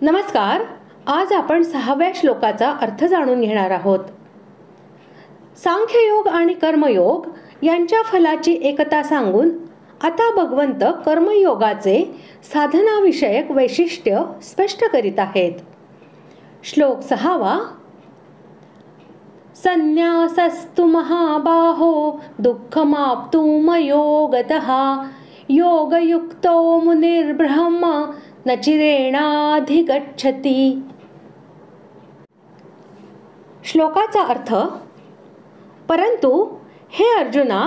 नमस्कार. आज आपण 6व्या श्लोकाचा अर्थ जाणून घेणार आहोत. सांख्ययोग आणि कर्मयोग यांच्या फलाची एकता सांगून आता भगवंत कर्मयोगाचे साधनाविषयक वैशिष्ट्य स्पष्ट करीत आहेत. श्लोक 6. संन्यासस्तु महाबाहो दुःखमाप्तुमयोगतः योगयुक्तो मुनिर्ब्रह्म न चिरेणाधिगच्छति. श्लोकाचा अर्थ: परंतु हे अर्जुना,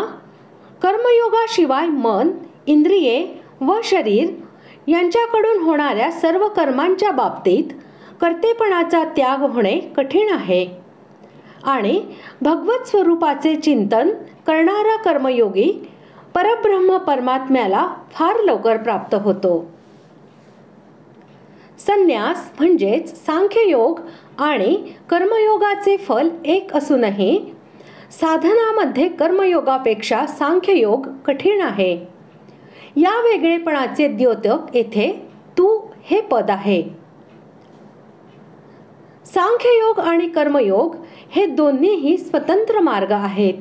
कर्मयोगाशिवाय मन, इंद्रिये व शरीर यांच्याकडून होणाऱ्या सर्व कर्मांच्या बाबतीत कर्तेपणाचा त्याग होणे कठीण आहे आणि भगवत स्वरूपाचे चिंतन करणारा कर्मयोगी परब्रह्म परमात्म्याला फार लवकर प्राप्त होतो. संन्यास म्हणजेच सांख्ययोग आणि कर्मयोगाचे फल एक असूनही साधनामध्ये कर्मयोगापेक्षा सांख्ययोग कठीण आहे. या वेगळेपणाचे द्योतक येथे तू हे पद आहे. सांख्ययोग आणि कर्मयोग हे दोन्हीही स्वतंत्र मार्ग आहेत.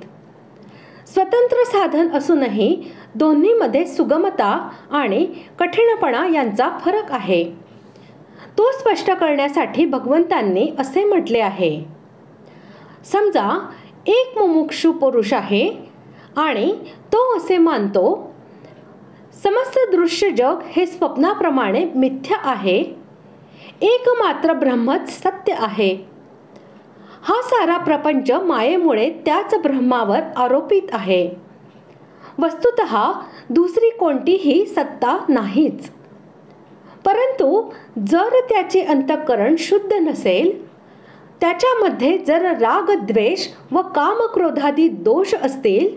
स्वतंत्र साधन असूनही दोन्हीमध्ये सुगमता आणि कठीणपणा यांचा फरक आहे. तो स्पष्ट करण्यासाठी भगवंतांनी असे म्हटले आहे. समजा एक मुमुक्षु पुरुष आहे आणि तो असे मानतो, समस्त दृश्य जग हे स्वप्नाप्रमाणे मिथ्या आहे, एकमात्र ब्रह्मच सत्य आहे. हा सारा प्रपंच मायेमुळे त्याच ब्रह्मावर आरोपित आहे. वस्तुतः दुसरी कोणतीही सत्ता नाहीच. परंतु जर त्याचे अंतःकरण शुद्ध नसेल, त्याच्यामध्ये जर राग, द्वेष व कामक्रोधादी दोष असतील,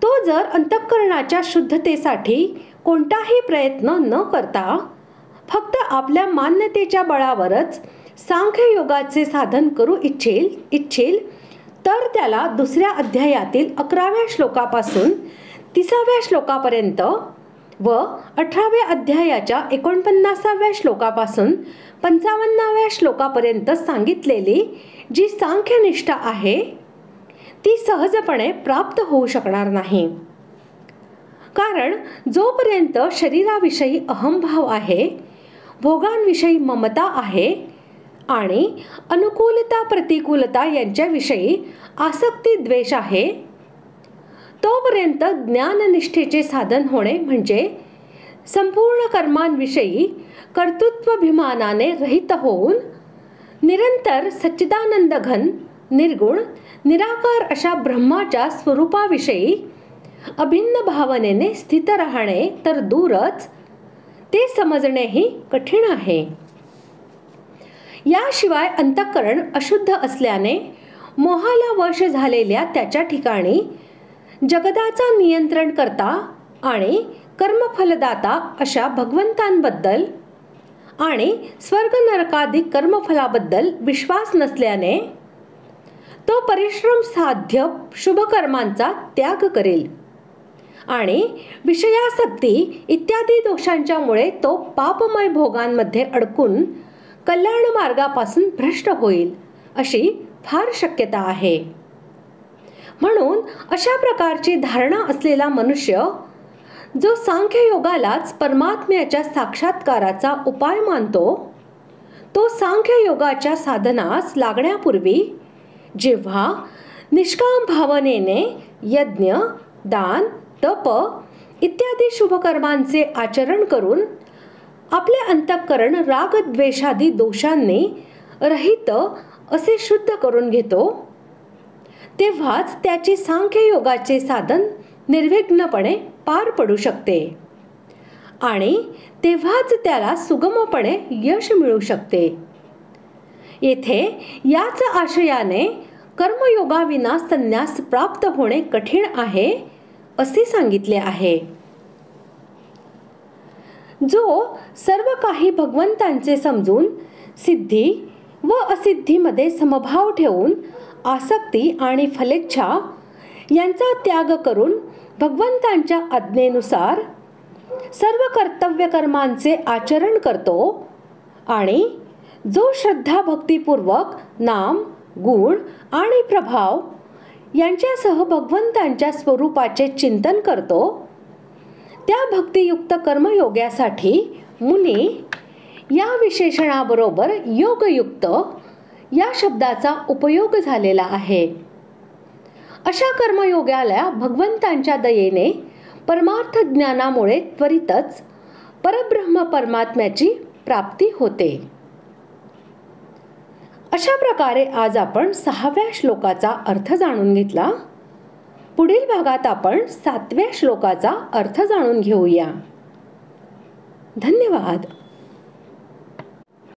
तो जर अंतःकरणाच्या शुद्धतेसाठी कोणताही प्रयत्न न करता फक्त आपल्या मान्यतेच्या बळावरच सांख्ययोगाचे साधन करू इच्छेल तर त्याला दुसऱ्या अध्यायातील 11व्या श्लोकापासून 30व्या श्लोकापर्यंत व 18व्या अध्यायाच्या 49व्या श्लोकापासून 55व्या श्लोकापर्यंत सांगितलेली जी सांख्यनिष्ठा आहे ती सहजपणे प्राप्त होऊ शकणार नाही. कारण जोपर्यंत शरीराविषयी अहंभाव आहे, भोगांविषयी ममता आहे आणि अनुकूलता प्रतिकूलता यांच्याविषयी आसक्ती द्वेष आहे, तोपर्यंत ज्ञाननिष्ठेचे साधन होणे म्हणजे संपूर्ण कर्मांविषयी कर्तृत्वाभिमानाने रहित होऊन निरंतर सच्चिदानंद घन, निर्गुण, निराकार अशा ब्रह्माच्या स्वरूपाविषयी अभिन्न भावनेने स्थित राहणे तर दूरच, ते समजणेही कठीण आहे. याशिवाय अंतःकरण अशुद्ध असल्याने मोहाला वश झालेल्या त्याच्या ठिकाणी जगदाचा नियंत्रण करता आणि कर्मफलदाता अशा भगवंतांबद्दल आणि स्वर्ग नरकादी कर्मफलाबद्दल विश्वास नसल्याने तो परिश्रम साध्य शुभकर्मांचा त्याग करेल आणि विषयासक्ती इत्यादी दोषांच्यामुळे तो पापमय भोगांमध्ये अडकून कल्याण मार्गापासून भ्रष्ट होईल अशी फार शक्यता आहे. म्हणून अशा प्रकारची धारणा असलेला मनुष्य जो सांख्ययोगालाच परमात्म्याच्या साक्षात्काराचा उपाय मानतो, तो सांख्ययोगाच्या साधनास लागण्यापूर्वी जेव्हा निष्काम भावनेने यज्ञ, दान, तप इत्यादी शुभकर्मांचे आचरण करून आपले अंतःकरण राग, द्वेषादी दोषांनी रहित असे शुद्ध करून घेतो, तेव्हाच त्याचे सांख्ययोगाचे साधन निर्विघ्नपणे पार पडू शकते आणि तेव्हाच त्याला सुगमपणे यश मिळू शकते. येथे याच आशयाने कर्मयोगाविना संन्यास प्राप्त होणे कठीण आहे असे सांगितले आहे. जो सर्व काही भगवंतांचे समजून सिद्धी व असिद्धीमध्ये समभाव ठेवून आसक्ती आणि फलेच्छा यांचा त्याग करून भगवंतांच्या आज्ञेनुसार सर्व कर्तव्य कर्मांचे आचरण करतो आणि जो श्रद्धा भक्तिपूर्वक नाम, गुण आणि प्रभाव यांच्यासह भगवंतांच्या स्वरूपाचे चिंतन करतो, त्या भक्तियुक्त कर्मयोग्यासाठी मुनी या विशेषणाबरोबर योगयुक्त या शब्दाचा उपयोग झालेला आहे. अशा कर्मयोग्याला भगवंतांच्या दयेने परमार्थ ज्ञानामुळे त्वरितच परब्रह्म परमात्म्याची प्राप्ती होते. अशा प्रकारे आज आपण 6व्या श्लोकाचा अर्थ जाणून घेतला. पुढील भागात आपण 7व्या श्लोकाचा अर्थ जाणून घेऊया. धन्यवाद.